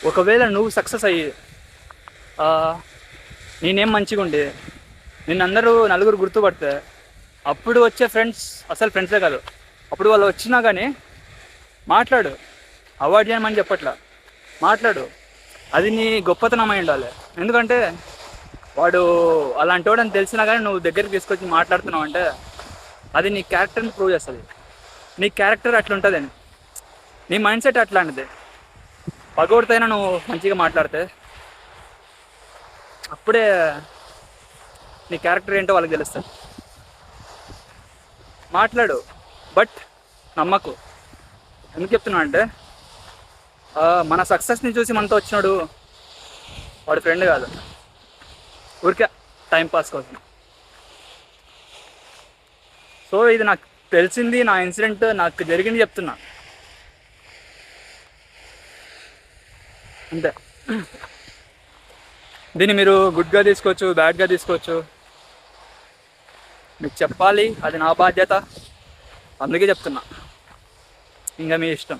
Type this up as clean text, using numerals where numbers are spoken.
ఒకవేళ నువ్వు సక్సెస్ అయ్యి నేనేం మంచిగా ఉండి నిన్నందరూ నలుగురు గుర్తుపడితే అప్పుడు వచ్చే ఫ్రెండ్స్ అసలు ఫ్రెండ్సే కాదు. అప్పుడు వాళ్ళు వచ్చినా కానీ మాట్లాడు, అవాయిడ్ చేయమని చెప్పట్లా, మాట్లాడు. అది నీ గొప్పతనం అయి ఉండాలి. ఎందుకంటే వాడు అలాంటి వాడు అని తెలిసినా కానీ నువ్వు దగ్గరికి తీసుకొచ్చి మాట్లాడుతున్నావు అంటే అది నీ క్యారెక్టర్ని ప్రూవ్ చేస్తుంది. నీ క్యారెక్టర్ అట్లుంటుందని, నీ మైండ్ సెట్ అట్లాంటిది. పగోడితైనా నువ్వు మంచిగా మాట్లాడితే అప్పుడే నీ క్యారెక్టర్ ఏంటో వాళ్ళకి తెలుస్తుంది. మాట్లాడు, బట్ నమ్మకు. ఎందుకు చెప్తున్నా అంటే మన సక్సెస్ని చూసి మనతో వచ్చినాడు వాడు ఫ్రెండ్ కాదు, ఊరికే టైంపాస్ కోసం. సో ఇది నాకు తెలిసింది, నా ఇన్సిడెంట్ నాకు జరిగింది చెప్తున్నా అంతే. దీన్ని మీరు గుడ్గా తీసుకోవచ్చు, బ్యాడ్గా తీసుకోవచ్చు. మీకు చెప్పాలి, అది నా బాధ్యత, అందుకే చెప్తున్నా. ఇంకా మీ ఇష్టం.